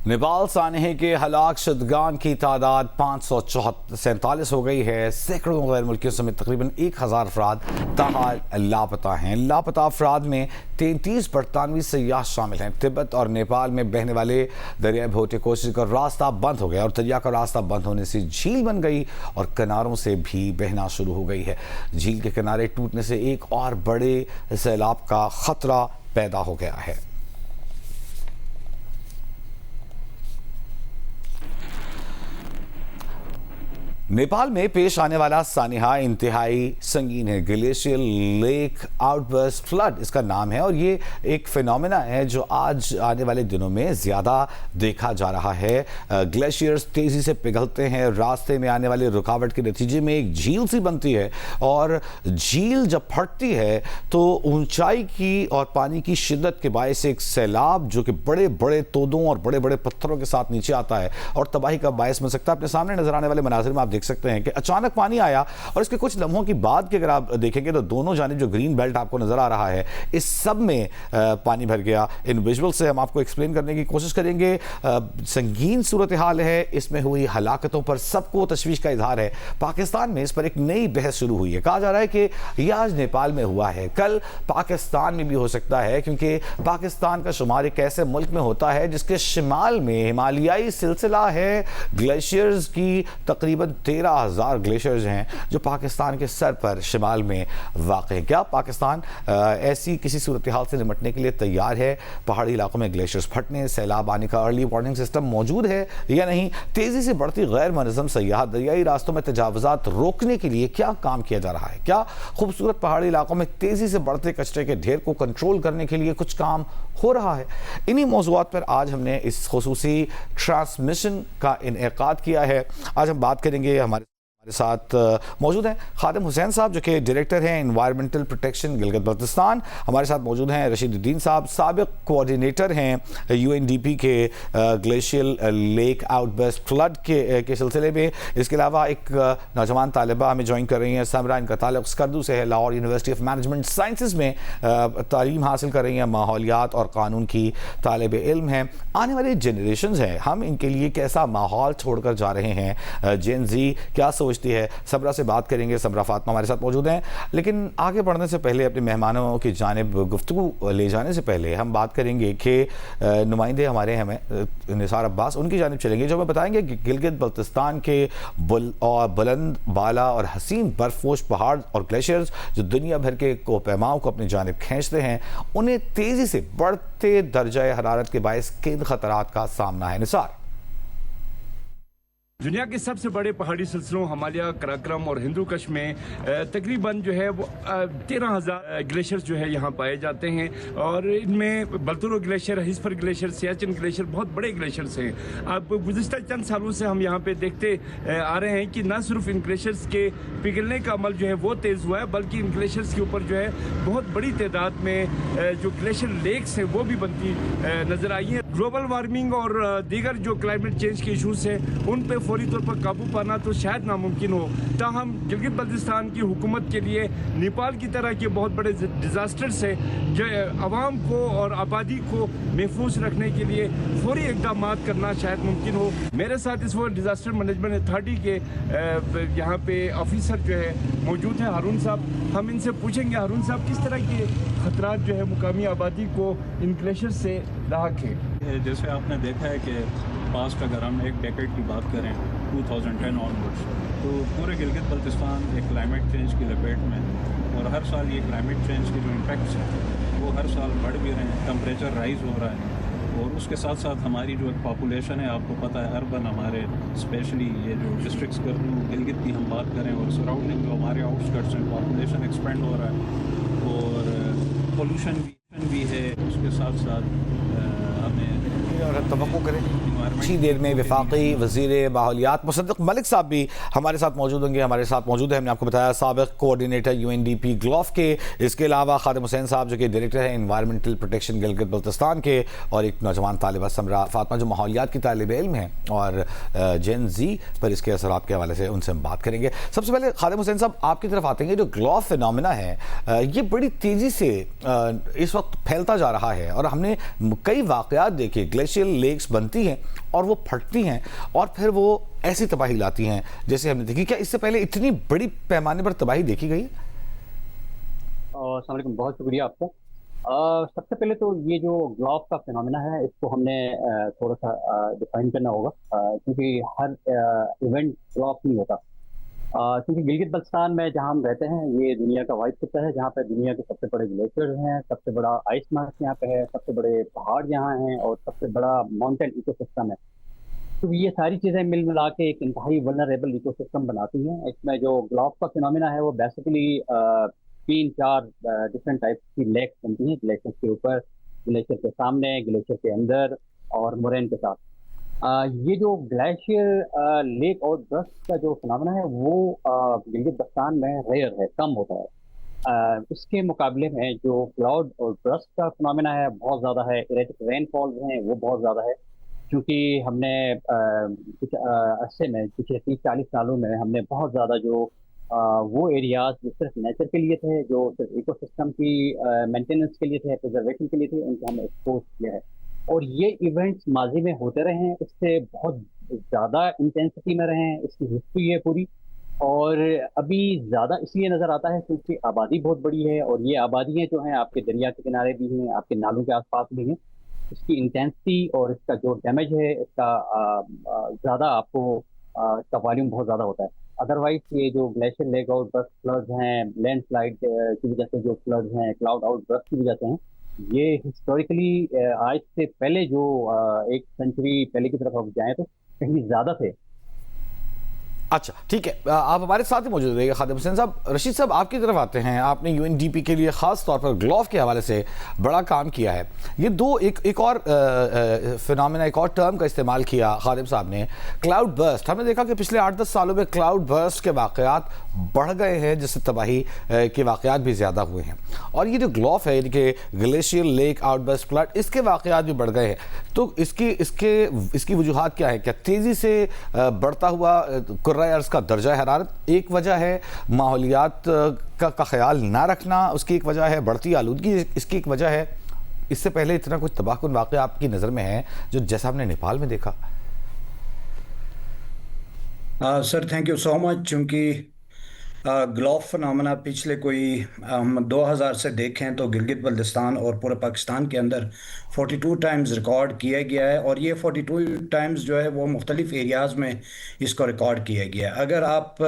नेपाल सानहे के हलाक शुदगान की तादाद 547 हो गई है। सैकड़ों गैर मुल्कियों समेत तकरीबन 1000 अफराद ताहाल लापता हैं। लापता अफराद में 33 बरतानवी सयाह शामिल हैं। तिब्बत और नेपाल में बहने वाले दरिया भोटे कोशिश का रास्ता बंद हो गया और दरिया का रास्ता बंद होने से झील बन गई और किनारों से भी बहना शुरू हो गई है। झील के किनारे टूटने से एक और बड़े सैलाब का खतरा पैदा हो गया है। नेपाल में पेश आने वाला सानिहा इंतहाई संगीन है। ग्लेशियल लेक आउटबर्स्ट फ्लड इसका नाम है और ये एक फिनोमेना है जो आज आने वाले दिनों में ज़्यादा देखा जा रहा है। ग्लेशियर्स तेज़ी से पिघलते हैं, रास्ते में आने वाली रुकावट के नतीजे में एक झील सी बनती है और झील जब फटती है तो ऊंचाई की और पानी की शिद्दत के बायस एक सैलाब जो कि बड़े बड़े तोदों और बड़े बड़े पत्थरों के साथ नीचे आता है और तबाही का बायस बन सकता है। अपने सामने नजर आने वाले मनाजिर में आप देख सकते हैं कि अचानक पानी आया और इसके कुछ लम्हों की बाद के अगर आप देखेंगे तो दोनों जानिब जो ग्रीन बेल्ट आपको नजर आ रहा है इस सब में पानी भर गया। इन विजुअल से हम आपको एक्सप्लेन करने की कोशिश करेंगे। संगीन सूरत हाल है, इसमें हुई हलाकतों पर सबको तशवीश का इजहार है। पाकिस्तान में इस पर एक नई बहस शुरू हुई है। कहा जा रहा है कि यह आज नेपाल में हुआ है, कल पाकिस्तान में भी हो सकता है, क्योंकि पाकिस्तान का शुमार एक ऐसे मुल्क में होता है जिसके शिमाल में हिमालयाई सिलसिला है। ग्लेशियर्स की तकरीबन 13,000 ग्लेशियर्स हैं जो पाकिस्तान के सर पर शिमाल में वाक़ है। क्या पाकिस्तान ऐसी किसी सूरत हाल से निपटने के लिए तैयार है? पहाड़ी इलाकों में ग्लेशियर्स फटने, सैलाब आने का अर्ली वार्निंग सिस्टम मौजूद है या नहीं? तेज़ी से बढ़ती गैर मनज़म सयाहत, दरियाई रास्तों में तजावुज़ात रोकने के लिए क्या काम किया जा रहा है? क्या खूबसूरत पहाड़ी इलाकों में तेज़ी से बढ़ते कचरे के ढेर को कंट्रोल करने के लिए कुछ काम हो रहा है? इन्हीं मौज़ूआत पर आज हमने इस खुसूसी ट्रांसमिशन का इनेकाद किया है। आज हम बात करेंगे, हमारे साथ मौजूद हैं खादिम हुसैन साहब जो कि डायरेक्टर हैं एनवायरमेंटल प्रोटेक्शन गिलगित बल्तिस्तान। हमारे साथ मौजूद हैं रशीदुद्दीन साहब, साबिक कोऑर्डिनेटर हैं यूएनडीपी के ग्लेशियल लेक आउटबर्स्ट फ्लड के सिलसिले में। इसके अलावा एक नौजवान तालिबा हमें ज्वाइन कर रही हैं, समरा। इनका ताल्लुक स्कर्दू से है, Lahore university of management sciences में तालीम हासिल कर रही हैं, माहौलियात और कानून की तालिब इल्म हैं। आने वाली जनरेशंस हैं, हम इनके लिए कैसा माहौल छोड़कर जा रहे हैं? जेन जी क्या सोचती है? समरा से बात करेंगे। समरा फातिमा हमारे साथ मौजूद हैं। लेकिन आगे बढ़ने से पहले, अपने मेहमानों की जानिब गुफ्तगू ले जाने से पहले हम बात करेंगे कि नुमाइंदे हमारे हमें निसार अब्बास, उनकी जानिब चलेंगे जो हमें बताएंगे कि गिलगित बल्तिस्तान के बुलंद बाला और हसीन बर्फपोश पहाड़ और ग्लेशियर्स जो दुनिया भर के कोहपैमाओं को अपनी जानिब खींचते हैं, उन्हें तेज़ी से बढ़ते दर्जा हरारत के बायस किन खतरात का सामना है? निसार, दुनिया के सबसे बड़े पहाड़ी सिलसिलों हिमालय, कराक्रम और हिंदू कश में तकरीबन जो है वो 13,000 ग्लेशियर्स जो है यहाँ पाए जाते हैं और इनमें Baltoro glacier, Hispar glacier, Siachen glacier बहुत बड़े ग्लेशियर्स हैं। अब गुज़िश्ता चंद सालों से हम यहाँ पे देखते आ रहे हैं कि न सिर्फ इन ग्लेशियर्स के पिघलने का अमल जो है वो तेज़ हुआ है, बल्कि इन ग्लेशियर्स के ऊपर जो है बहुत बड़ी तादाद में जो ग्लेशियर लेक्स हैं वो भी बनती नज़र आई हैं। ग्लोबल वार्मिंग और दीगर जो क्लाइमेट चेंज के इशूज़ हैं उन पर फौरी तौर पर काबू पाना तो शायद नामुमकिन हो। ताहम गिलगित बल्तिस्तान की हुकूमत के लिए नेपाल की तरह के बहुत बड़े डिज़ास्टर से जो आवाम को और आबादी को महफूज रखने के लिए फौरी इक़दाम करना शायद मुमकिन हो। मेरे साथ इस वक्त डिज़ास्टर मैनेजमेंट अथॉरिटी के यहाँ पे ऑफिसर जो है मौजूद हैं, हारून साहब। हम इनसे पूछेंगे, हारून साहब, किस तरह के खतरात जो है मुकामी आबादी को इन ग्लेशियर से लाक है? जैसे आपने देखा है कि पास्ट अगर हम एक डेकेड की बात करें 2010 ऑनवर्ड्स, तो पूरे गिलगित बल्तिस्तान एक क्लाइमेट चेंज की लपेट में और हर साल ये क्लाइमेट चेंज के जो इम्पैक्ट्स हैं वो हर साल बढ़ भी रहे हैं। टेम्परेचर राइज़ हो रहा है और उसके साथ साथ हमारी जो एक पॉपुलेशन है, आपको पता है अर्बन हमारे स्पेशली ये जो डिस्ट्रिक्ट गिलगित की हम बात करें और सराउंडिंग जो हमारे आउटस्कर्ट्स हैं, पॉपुलेशन एक्सपेंड हो रहा है और पोल्यूशन भी है। उसके साथ साथ और तवक्को करें अच्छी देर में वफाकी वज़ीर माहौलियात मुसद्दिक़ मलिक साहब भी हमारे साथ मौजूद होंगे। हमारे साथ मौजूद है, हमने आपको बताया, साबिक़ कोऑर्डिनेटर यूएनडीपी ग्लोफ के। इसके अलावा खादिम हुसैन साहब जो कि डायरेक्टर हैं एनवायरमेंटल प्रोटेक्शन गिलगित बल्तिस्तान के, और एक नौजवान तालिबा समरा फातिमा जो माहौलियात की तालिब इल्म हैं और जेन जी पर इसके असरात के हवाले से उनसे हम बात करेंगे। सबसे पहले खादिम हुसैन साहब आपकी तरफ आते हैं। जो ग्लोफ फिनोमेना है ये बड़ी तेज़ी से इस वक्त फैलता जा रहा है और हमने कई वाक़यात देखे। ग्लेशियल لیکس بنتی ہیں اور وہ پھٹتی ہیں اور پھر وہ ایسی تباہی لاتی ہیں جیسے ہم نے دیکھی. کیا اس سے پہلے اتنی بڑی پیمانے پر تباہی دیکھی گئی؟ السلام علیکم، بہت شکریہ آپ کا. سب سے پہلے تو یہ جو گلاف کا فینومینا ہے اس کو ہم نے تھوڑا سا ڈیفائن کرنا ہوگا، کیونکہ ہر ایونٹ گلاف نہیں ہوتا. کیونکہ گلگت بلتستان میں جہاں ہم رہتے ہیں یہ دنیا کا واحد خطہ ہے جہاں پہ دنیا کے سب سے بڑے گلیشیئر ہیں، سب سے بڑا آئس مارک یہاں پہ ہے، سب سے بڑے پہاڑ یہاں ہیں اور سب سے بڑا ماؤنٹین ایکو سسٹم ہے. تو یہ ساری چیزیں مل ملا کے ایک انتہائی ولنریبل ایکو سسٹم بناتی ہیں. اس میں جو گلاف کا فینومینا ہے وہ بیسیکلی 3-4 ڈفرینٹ ٹائپس کی لیکس بنتی ہیں، گلیشیئر کے اوپر، گلیشیئر کے سامنے، گلیشیئر کے اندر اور مورین کے ساتھ. یہ جو گلیشیئر لیک اور برسٹ کا جو فنامنا ہے وہ گلگت بلتستان میں ریئر ہے، کم ہوتا ہے. اس کے مقابلے میں جو کلاؤڈ اور برسٹ کا فنامنا ہے بہت زیادہ ہے. ایریٹک رین فالز ہیں وہ بہت زیادہ ہے، کیونکہ ہم نے کچھ عرصے میں پچھلے 30-40 سالوں میں ہم نے بہت زیادہ جو وہ ایریاز جو صرف نیچر کے لیے تھے، جو صرف ایکو سسٹم کی مینٹیننس کے لیے تھے، پرزرویشن کے لیے تھے، ان کو ہم نے ایکسپوز کیا ہے. اور یہ ایونٹس ماضی میں ہوتے رہے ہیں، اس سے بہت زیادہ انٹینسٹی میں رہے ہیں، اس کی ہسٹری ہے پوری. اور ابھی زیادہ اس لیے نظر آتا ہے کیونکہ آبادی بہت بڑی ہے، اور یہ آبادیاں جو ہیں آپ کے دریا کے کنارے بھی ہیں، آپ کے نالوں کے آس پاس بھی ہیں. اس کی انٹینسٹی اور اس کا جو ڈیمیج ہے اس کا زیادہ آپ کو اس کا والیوم بہت زیادہ ہوتا ہے. ادروائز یہ جو glacier lake out burst floods ہیں، لینڈ سلائڈ کی وجہ سے جو فلڈز ہیں، کلاؤڈ آؤٹ برسٹ کی وجہ سے ہیں، یہ ہسٹوریکلی آج سے پہلے جو 1 سینچری پہلے کی طرف آپ جائیں تو کہیں زیادہ تھے. اچھا ٹھیک ہے، آپ ہمارے ساتھ ہی موجود رہیے. خادم حسین صاحب، رشید صاحب آپ کی طرف آتے ہیں. آپ نے UNDP کے لیے خاص طور پر گلاف کے حوالے سے بڑا کام کیا ہے. یہ ایک اور فنامنا، ایک اور ٹرم کا استعمال کیا خادم صاحب نے، کلاؤڈ برسٹ. ہم نے دیکھا کہ پچھلے 8-10 سالوں میں کلاؤڈ برسٹ کے واقعات بڑھ گئے ہیں، جس سے تباہی کے واقعات بھی زیادہ ہوئے ہیں. اور یہ جو گلاف ہے، یعنی کہ glacier lake out burst flood, اس کے واقعات بھی بڑھ گئے ہیں. تو اس کی وجوہات کیا ہے؟ کیا تیزی سے بڑھتا ہوا ارض کا درجہ حرارت ایک وجہ ہے، ماحولیات کا خیال نہ رکھنا اس کی ایک وجہ ہے، بڑھتی آلودگی اس کی ایک وجہ ہے؟ اس سے پہلے اتنا کچھ تباہ کن واقعہ آپ کی نظر میں ہے جو جیسا ہم نے نیپال میں دیکھا؟ سر تھینک یو سو مچ. چونکہ گلاف فنامنا پچھلے کوئی 2000 سے دیکھیں تو گلگت بلتستان اور پورے پاکستان کے اندر 42 ٹائمز ریکارڈ کیا گیا ہے. اور یہ 42 ٹائمز جو ہے وہ مختلف ایریاز میں اس کو ریکارڈ کیا گیا ہے. اگر آپ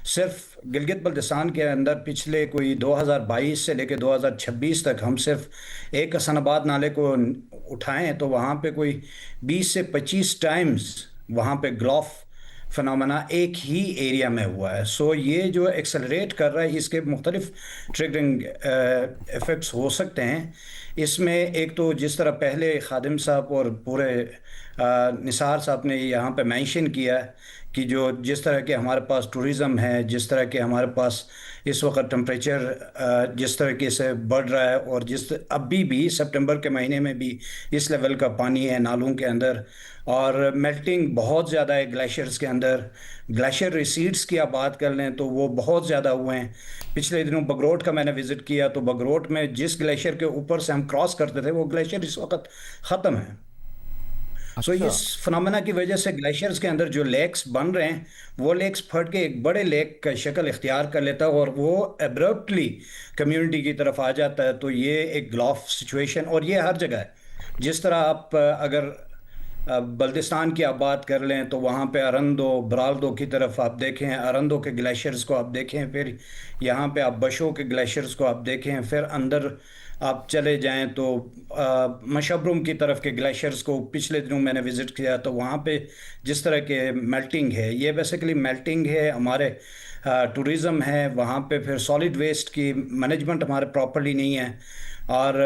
صرف گلگت بلتستان کے اندر پچھلے کوئی 2022 سے لے کے 2026 تک ہم صرف ایک حسن آباد نالے کو اٹھائیں تو وہاں پہ کوئی 20 سے 25 ٹائمز وہاں پہ گلاف فنامنا ایک ہی ایریا میں ہوا ہے. سو یہ جو ایکسلریٹ کر رہا ہے، اس کے مختلف ٹریگرنگ ایفیکٹس ہو سکتے ہیں. اس میں ایک تو جس طرح پہلے خادم صاحب اور پورے نثار صاحب نے یہاں پہ مینشن کیا کہ جس طرح کے ہمارے پاس ٹورزم ہے، جس طرح کے ہمارے پاس اس وقت ٹمپریچر جس طریقے سے بڑھ رہا ہے، اور ابھی بھی سپٹمبر کے مہینے میں بھی اس لیول کا پانی ہے نالوں کے اندر، اور میلٹنگ بہت زیادہ ہے گلیشیئرز کے اندر. گلیشیئر ریسیڈس کی آپ بات کر لیں تو وہ بہت زیادہ ہوئے ہیں. پچھلے دنوں بگروٹ کا میں نے وزٹ کیا تو بگروٹ میں جس گلیشیئر کے اوپر سے ہم کراس کرتے تھے وہ گلیشیئر اس وقت ختم ہے. سو اس فنامنا کی وجہ سے گلیشیئرز کے اندر جو لیکس بن رہے ہیں وہ لیکس پھٹ کے ایک بڑے لیک کا شکل اختیار کر لیتا ہے اور وہ ایبرپٹلی کمیونٹی کی طرف آ جاتا ہے. تو یہ ایک گلاف سچویشن، اور یہ ہر جگہ ہے. جس طرح آپ اگر بلتستان کی آپ بات کر لیں تو وہاں پہ ارندو برالدو کی طرف آپ دیکھیں، ارندو کے گلیشیئرز کو آپ دیکھیں، پھر یہاں پہ آپ بشو کے گلیشیئرز کو آپ دیکھیں، پھر اندر آپ چلے جائیں تو مشبرم کی طرف کے گلیشیئرز کو پچھلے دنوں میں نے وزٹ کیا تو وہاں پہ جس طرح کے میلٹنگ ہے، یہ بیسیکلی میلٹنگ ہے، ہمارے ٹورزم ہے وہاں پہ. پھر سالڈ ویسٹ کی مینجمنٹ ہمارے پراپرلی نہیں ہے. اور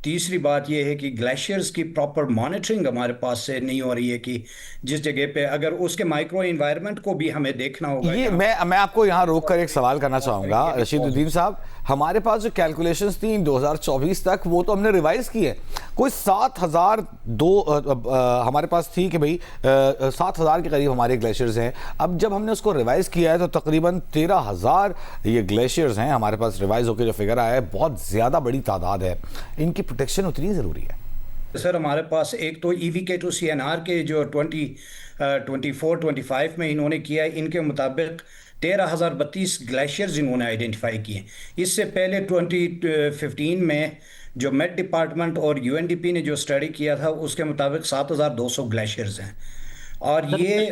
تیسری بات یہ ہے کہ گلیشیئرز کی پراپر مانیٹرنگ ہمارے پاس سے نہیں ہو رہی ہے کہ جس جگہ پہ اگر اس کے مائکرو انوائرمنٹ کو بھی ہمیں دیکھنا ہوگا. یہ میں آپ کو یہاں روک کر ایک سوال کرنا چاہوں گا رشید الدین صاحب. ہمارے پاس جو کیلکولیشنز تھیں 2024 تک وہ تو ہم نے ریوائز کی ہے. کوئی 7002 ہمارے پاس تھی کہ بھئی 7000 کے قریب ہمارے گلیشیئرز ہیں. اب جب ہم نے اس کو ریوائز کیا ہے تو تقریباً 13000 یہ گلیشیئرز ہیں ہمارے پاس ریوائز ہو کے جو فگر آیا ہے. بہت زیادہ بڑی تعداد ہے. ان کی پروٹیکشن اتنی ضروری ہے. سر ہمارے پاس ایک تو EVK2CNR کے جو 24-25 میں انہوں نے کیا ہے، ان کے مطابق 13,032 گلیشیئرز انہوں نے آئیڈینٹیفائی کیے. اس سے پہلے 2015 میں جو میٹ ڈپارٹمنٹ اور UNDP نے جو اسٹڈی کیا تھا اس کے مطابق 7,200 گلیشیئرز ہیں. اور یہ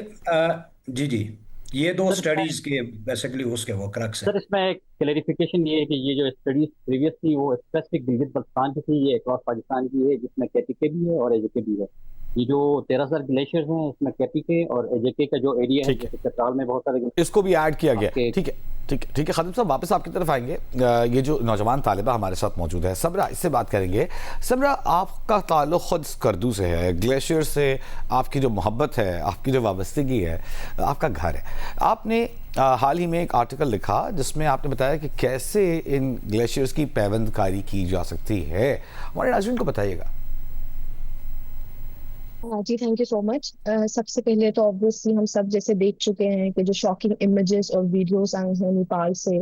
یہ دو اسٹڈیز کے بیسیکلی اس کے وہ کرکس ہیں. سر اس میں ایک کلیریفیکیشن یہ ہے کہ یہ جو اسٹڈیز پریویس تھی وہ اسپیسیفک گلگت بلتستان کی تھی، یہ اکراس پاکستان کی ہے، جس میں KPK بھی ہے اور AJK بھی ہے. یہ جو 13,000 گلیشیئرز ہیں اس میں KPK اور AJK کا جو ایریا ہے جیسے چترال میں بہت سارے اس کو بھی ایڈ کیا گیا. ٹھیک ہے خادم صاحب، واپس آپ کی طرف آئیں گے. یہ جو نوجوان طالبہ ہمارے ساتھ موجود ہے سمرا، اس سے بات کریں گے. سمرا، آپ کا تعلق خود اسکردو سے ہے، گلیشیئر سے آپ کی جو محبت ہے، آپ کی جو وابستگی ہے، آپ کا گھر ہے. آپ نے حال ہی میں ایک آرٹیکل لکھا جس میں آپ نے بتایا کہ کیسے ان گلیشیئرز کی پیوند کاری کی جا سکتی ہے. ہمارے ناظرین کو بتائیے گا. جی تھینک یو سو مچ. سب سے پہلے تو آبویسلی ہم سب جیسے دیکھ چکے ہیں کہ جو شاکنگ امیجز اور ویڈیوز آئے ہیں نیپال سے،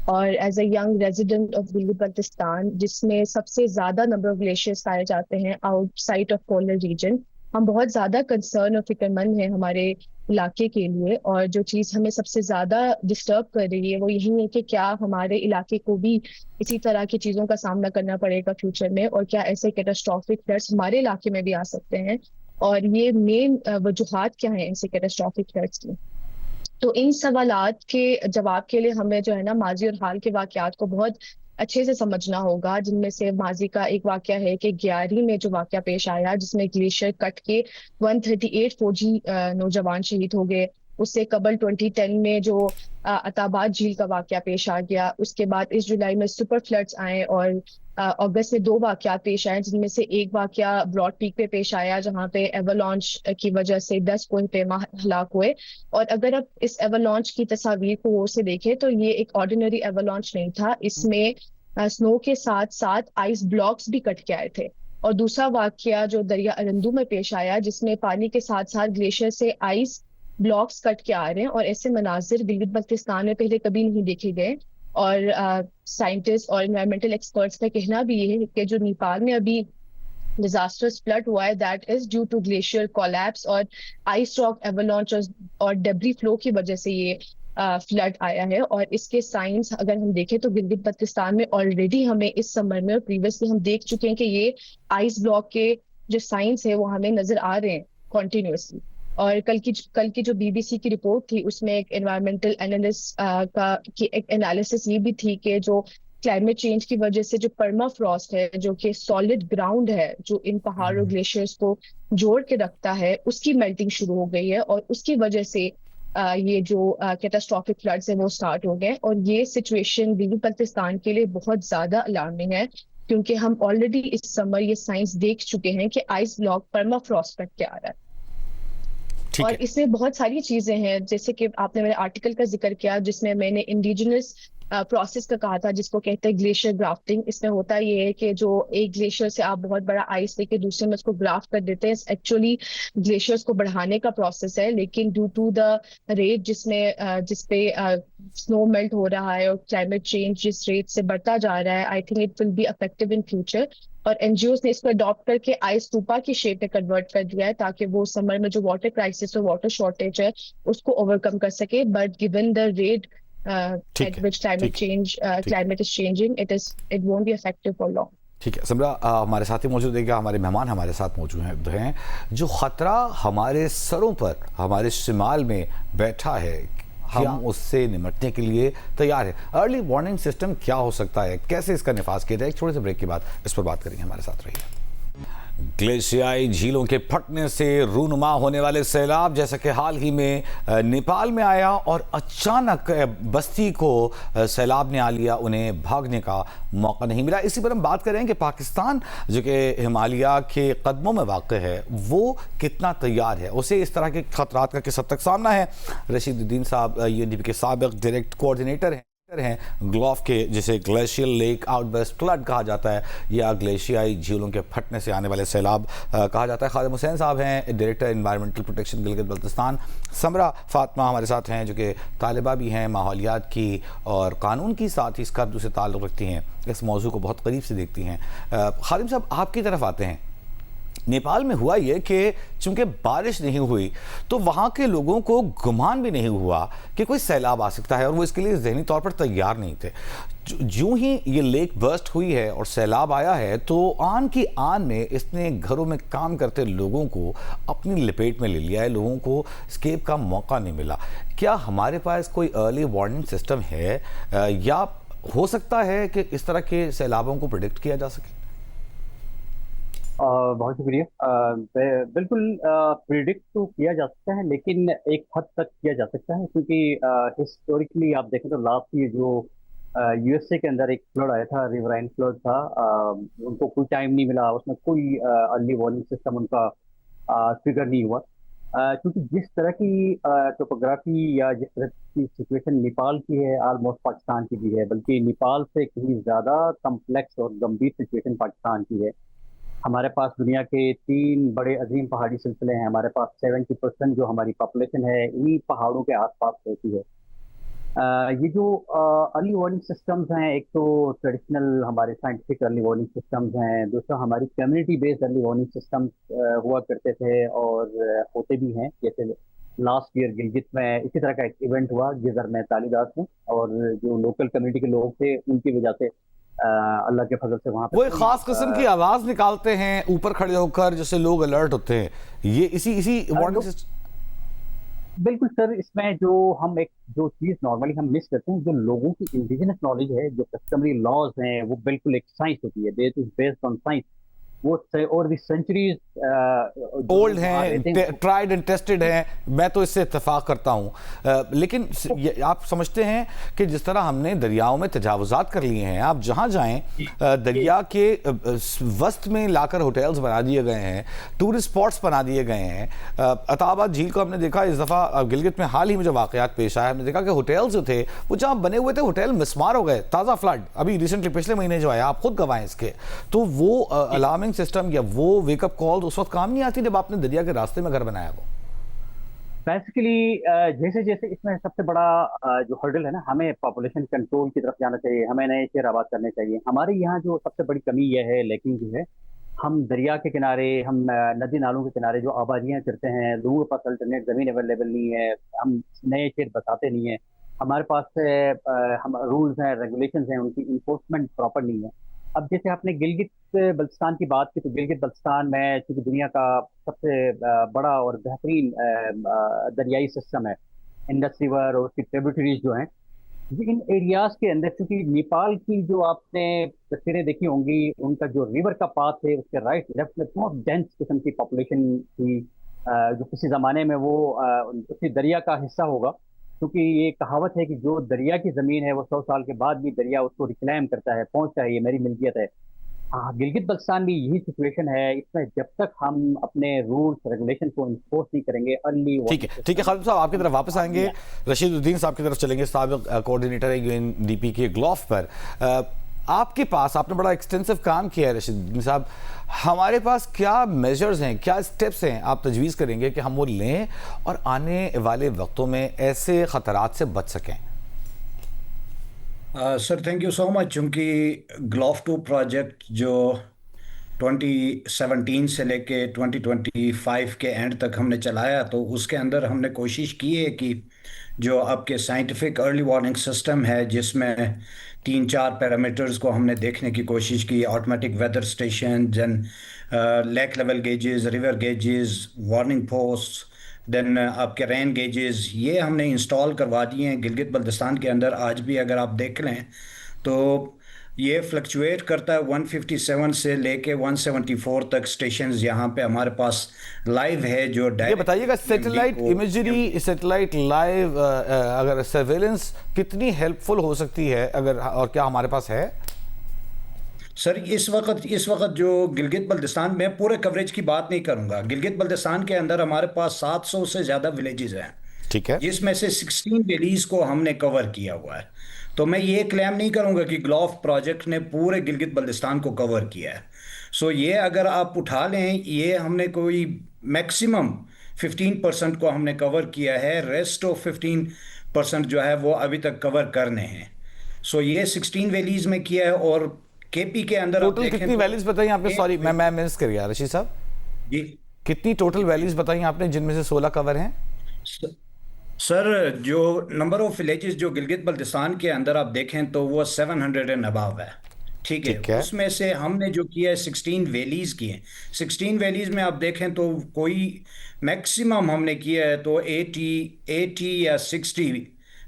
اور as a young resident of Gilgit Baltistan جس میں سب سے زیادہ نمبر آف گلیشیئرز پائے جاتے ہیں out side of polar region, ہم بہت زیادہ کنسرن اور فکر مند ہیں ہمارے علاقے کے لیے. اور جو چیز ہمیں سب سے زیادہ ڈسٹرب کر رہی ہے وہ یہی ہے کہ کیا ہمارے علاقے کو بھی اسی طرح کی چیزوں کا سامنا کرنا پڑے گا فیوچر میں، اور کیا ایسے کیٹاسٹرافک فلڈز ہمارے علاقے میں بھی آ سکتے ہیں، اور یہ مین وجوہات کیا ہیں ایسے کیٹاسٹرافک فلڈز کی. تو ان سوالات کے جواب کے لیے ہمیں جو ہے نا ماضی اور حال کے واقعات کو بہت اچھے سے سمجھنا ہوگا، جن میں سے ماضی کا ایک واقعہ ہے کہ 11 میں جو واقعہ پیش آیا جس میں گلیشیئر کٹ کے 138 فوجی نوجوان شہید ہو گئے. اس سے قبل 2010 میں جو عطاباد جھیل کا واقعہ پیش آ گیا. اس کے بعد اس جولائی میں سپر فلڈز آئے اور اگست میں 2 واقعات پیش آئے، جن میں سے ایک واقعہ براڈ پیک پہ پیش آیا جہاں پہ ایولانچ کی وجہ سے 10 کوہ پیما ہلاک ہوئے. اور اگر آپ اس ایولانچ کی تصاویر کو غور سے دیکھیں تو یہ ایک آرڈینری ایولانچ نہیں تھا، اس میں سنو کے ساتھ ساتھ آئس بلاکس بھی کٹ کے آئے تھے. اور دوسرا واقعہ جو دریا ارندو میں پیش آیا جس میں پانی کے ساتھ ساتھ گلیشیئر سے آئس بلاکس کٹ کے آ رہے ہیں، اور ایسے مناظر گلگت بلتستان میں پہلے کبھی نہیں دیکھے گئے. اور سائنٹسٹ اور انوائرمنٹل ایکسپرٹس کا کہنا بھی یہ ہے کہ جو نیپال میں ابھی ڈیزاسٹرس فلڈ ہوا ہے that is due to glacier collapse اور آئس راک ایولانچ اور ڈیبری فلو کی وجہ سے یہ فلڈ آیا ہے. اور اس کے سائنس اگر ہم دیکھیں تو گلگت بلتستان میں آلریڈی ہمیں اس سمر میں اور پریویسلی ہم دیکھ چکے ہیں کہ یہ آئس بلاک کے جو سائنس ہے وہ ہمیں نظر آ رہے ہیں کنٹینیوسلی. اور کل کی جو BBC کی رپورٹ تھی اس میں ایک انوائرمنٹل اینالسٹ کی ایک انالیسس یہ بھی تھی کہ جو کلائمیٹ چینج کی وجہ سے جو پرما فراسٹ ہے جو کہ سالڈ گراؤنڈ ہے جو ان پہاڑ اور گلیشیئرز کو جوڑ کے رکھتا ہے، اس کی میلٹنگ شروع ہو گئی ہے، اور اس کی وجہ سے یہ جو کیٹاسٹرافک فلڈز ہیں وہ سٹارٹ ہو گئے. اور یہ سچویشن گلگت بلتستان کے لیے بہت زیادہ الارمنگ ہے کیونکہ ہم آلریڈی اس سمر یہ سائنس دیکھ چکے ہیں کہ آئس بلاک پرما فراسٹ کٹ کے آ رہا ہے. اور اس میں بہت ساری چیزیں ہیں جیسے کہ آپ نے میرے آرٹیکل کا ذکر کیا جس میں میں نے انڈیجنس پروسیس کا کہا تھا جس کو کہتے ہیں گلیشیئر گرافٹنگ. اس میں ہوتا یہ ہے کہ جو ایک گلیشیئر سے آپ بہت بڑا آئس لے کے دوسرے میں اس کو گرافٹ کر دیتے ہیں. ایکچولی گلیشیئرز کو بڑھانے کا پروسیس ہے، لیکن ڈیو ٹو دا ریٹ جس پہ سنو میلٹ ہو رہا ہے اور کلائمیٹ چینج جس ریٹ سے بڑھتا جا رہا ہے، I think it will be effective in future. اور NGOs نے اس کو اڈاپٹ کر کے آئس اسٹوپا کی شیپ میں کنورٹ کر دیا ہے تاکہ وہ سمر میں جو واٹر کرائسس اور واٹر شارٹیج ہے اس کو اوور کم کر سکے. But given the rate at which climate is changing, it won't be effective for long. ٹھیک ہے سمرا، ہمارے ساتھ ہی موجود ہے گا، ہمارے مہمان ہمارے ساتھ موجود ہیں. جو خطرہ ہمارے سروں پر ہمارے شمال میں بیٹھا ہے، ہم اس سے نمٹنے کے لیے تیار ہیں. ارلی وارننگ سسٹم کیا ہو سکتا ہے، کیسے اس کا نفاذ کیا جائے؟ ایک چھوٹے سے بریک کے بعد اس پر بات کریں گے، ہمارے ساتھ رہیے. گلیشیائی جھیلوں کے پھٹنے سے رونما ہونے والے سیلاب جیسا کہ حال ہی میں نیپال میں آیا اور اچانک بستی کو سیلاب نے آ لیا، انہیں بھاگنے کا موقع نہیں ملا. اسی پر ہم بات کریں کہ پاکستان جو کہ ہمالیہ کے قدموں میں واقع ہے وہ کتنا تیار ہے، اسے اس طرح کے خطرات کا کس حد تک سامنا ہے. رشید الدین صاحب UNDP کے سابق ڈائریکٹ کوآرڈینیٹر ہیں گلوف کے، جسے glacier lake out burst flood کہا جاتا ہے یا گلیشیائی جھیلوں کے پھٹنے سے آنے والے سیلاب کہا جاتا ہے. خادم حسین صاحب ہیں director environmental protection Gilgit Baltistan. Samra Fatima ہمارے ساتھ ہیں جو کہ طالبہ بھی ہیں ماحولیات کی اور قانون کی، ساتھ ہی اسکردو سے تعلق رکھتی ہیں، اس موضوع کو بہت قریب سے دیکھتی ہیں. خادم صاحب آپ کی طرف آتے ہیں. नेपाल में हुआ ये कि चूंकि बारिश नहीं हुई तो वहाँ के लोगों को गुमान भी नहीं हुआ कि कोई सैलाब आ सकता है, और वो इसके लिए ज़हनी तौर पर तैयार नहीं थे। जो ही ये लेक बर्स्ट हुई है और सैलाब आया है तो आन की आन में इसने घरों में काम करते लोगों को अपनी लपेट में ले लिया है, लोगों को एस्केप का मौका नहीं मिला। क्या हमारे पास कोई अर्ली वार्निंग सिस्टम है, या हो सकता है कि इस तरह के सैलाबों को प्रिडिक्ट किया जा सके? बहुत शुक्रिया। बिल्कुल प्रिडिक्ट तो किया जा सकता है, लेकिन एक हद तक किया जा सकता है, क्योंकि हिस्टोरिकली आप देखें तो लास्ट ईयर जो यूएसए के अंदर एक फ्लड आया था, रिवराइन फ्लड था, उनको कोई टाइम नहीं मिला, उसमें कोई अर्ली वार्निंग सिस्टम उनका ट्रिगर नहीं हुआ, क्योंकि जिस तरह की टोपोग्राफी या जिस तरह की सिचुएशन नेपाल की है, ऑलमोस्ट पाकिस्तान की भी है, बल्कि नेपाल से कहीं ज़्यादा कम्प्लेक्स और गंभीर सिचुएशन पाकिस्तान की है। हमारे पास दुनिया के 3 बड़े अजीम पहाड़ी सिलसिले हैं, हमारे पास 70% जो हमारी पॉपुलेशन है इन्हीं पहाड़ों के आसपास रहती है। ये जो अर्ली वार्निंग सिस्टम्स हैं, एक तो ट्रेडिशनल हमारे साइंटिफिक अर्ली वार्निंग सिस्टम्स हैं, दूसरा हमारी community based early warning systems हुआ करते थे और होते भी हैं। जैसे लास्ट ईयर गिलगित में इसी तरह का एक इवेंट हुआ गिजर में तालीदास में, और जो लोकल कम्युनिटी के लोग थे उनकी वजह से अल्लाह के फजल से वहाँ पे वो एक खास किस्म की आवाज निकालते हैं ऊपर खड़े होकर, जैसे लोग अलर्ट होते हैं, ये इसी वार्निंग सिस्टम। बिल्कुल सर, इसमें जो चीज़ नॉर्मली हम मिस करते हैं, जो लोगों की इंडिजिनस नॉलेज है, जो कस्टमरी लॉज हैं, वो बिल्कुल एक साइंस होती है, बेस्ड ऑन साइंस, वो और भी सेंचुरीज ओल्ड हैं, ट्राइड एंड टेस्टेड हैं। मैं तो इससे इत्तेफाक करता हूं, लेकिन आप समझते हैं कि जिस तरह हमने दरियाओं में तजावुजात कर लिए हैं, आप जहां जाएं दरिया के वस्त में लाकर होटल्स बना दिए गए हैं, टूरिस्ट स्पॉट्स बना दिए गए हैं। अताबाद झील को हमने देखा, इस दफ़ा गिलगित में हाल ही में जो वाक़यात पेश आया, हमने देखा कि होटल्स जो थे वो जहाँ बने हुए थे, होटल मिसमार हो गए। ताज़ा फ्लड अभी रिसेंटली पिछले महीने जो आया, आप खुद गवाह हैं इसके, तो वो अलार्मिंग सिस्टम या वो वेकअप कॉल उस वक्त काम नहीं आती जब आपने दरिया के रास्ते में घर बनाया। वो बेसिकली जैसे जैसे इसमें सबसे बड़ा जो हर्डल है ना, हमें पॉपुलेशन कंट्रोल की तरफ जाना चाहिए, हमें नए शहर आबाद करने चाहिए। हमारे यहाँ जो सबसे बड़ी कमी यह है, लेकिन जो है हम दरिया के किनारे, हम नदी नालों के किनारे जो आबादियाँ करते हैं, लोगों के पास अल्टरनेट ज़मीन अवेलेबल नहीं है, हम नए शहर बताते नहीं है, हमारे पास हम रूल्स हैं, रेगुलेशंस हैं, उनकी इन्फोर्समेंट प्रॉपर नहीं है। अब जैसे आपने गिलगित बल्तिस्तान की बात की, तो गिलगित बल्तिस्तान में चूंकि दुनिया का सबसे बड़ा और बेहतरीन दरियाई सिस्टम है, इंडस रिवर और उसकी ट्रिब्यूटरीज जो हैं, इन एरियाज के अंदर, क्योंकि नेपाल की जो आपने तस्वीरें देखी होंगी, उनका जो रिवर का पाथ है उसके राइट लेफ्ट में बहुत डेंस किस्म की पॉपुलेशन थी, जो किसी ज़माने में वो उसी दरिया का हिस्सा होगा, क्योंकि ये कहावत है कि जो दरिया की ज़मीन है वो 100 साल के बाद भी दरिया उसको रिक्लेम करता है, पहुंचता है, ये मेरी मिल्कियत है। गिलगित बल्तिस्तान भी यही सिचुएशन है। इसमें जब तक हम अपने रूल्स रेगुलेशन को इन्फोर्स नहीं करेंगे, अर्ली ठीक है खालिद साहब, आपकी तरफ वापस आएंगे, रशीदुद्दीन साहब की तरफ चलेंगे, साबिक कोऑर्डिनेटर है यूएनडीपी के ग्लोफ पर। आपके पास, आपने बड़ा एक्सटेंसिव काम किया है रशीदुद्दीन साहब, हमारे पास क्या मेजर्स हैं, क्या स्टेप्स हैं आप तजवीज़ करेंगे कि हम वो लें और आने वाले वक्तों में ऐसे ख़तरात से बच सकें? Sir thank you so much. चूँकि ग्लोफ 2 प्रोजेक्ट जो 2017 से लेके 2025 के एंड तक हमने चलाया, तो उसके अंदर हमने कोशिश की है कि जो आपके साइंटिफिक अर्ली वार्निंग सिस्टम है, जिसमें 3-4 पैरामीटर्स को हमने देखने की कोशिश की, automatic weather station, then lake level gauges, river gauges, warning post, then आपके रेन गेजेस, ये हमने इंस्टॉल करवा दिए हैं गिलगित बल्तिस्तान के अंदर। आज भी अगर आप देख लें तो ये फ्लक्चुएट करता है 157 से लेके 174 तक स्टेशंस यहाँ पे हमारे पास लाइव है। जो ये बताइएगा, सैटेलाइट इमेजरी, सैटेलाइट लाइव अगर सर्वेलेंस कितनी हेल्पफुल हो सकती है, अगर, और क्या हमारे पास है? सर इस वक्त जो गिलगित बल्तिस्तान में, पूरे कवरेज की बात नहीं करूंगा, गिलगित बल्तिस्तान के अंदर हमारे पास 700 से ज़्यादा विलेजेस हैं, ठीक है, जिसमें से 16 वैलीज को हमने कवर किया हुआ है। तो मैं ये क्लेम नहीं करूंगा कि ग्लोफ प्रोजेक्ट ने पूरे गिलगित बल्तिस्तान को कवर किया है। सो ये अगर आप उठा लें, ये हमने कोई मैक्सिमम 15% को हमने कवर किया है, रेस्ट ऑफ 15% जो है वो अभी तक कवर करने हैं। सो ये 16 वैलीज में किया है। और केपी के अंदर टोटल कितनी वैलीज बताइए आपने? सॉरी मैं मिस कर गया रशीद साहब। جی कितनी टोटल वैलीज बताई आपने जिनमें से 16 कवर हैं? सर, जो नंबर ऑफ विलेजेस जो गिलगित बल्तिस्तान के अंदर आप देखें तो वो 700 एंड अबव है। ठीक ठीक है, है। उसमें से हमने जो किया है 16 वैलीज की हैं। 16 वैलीज में आप देखें तो कोई मैक्सिमम हमने किया है तो 80 या 60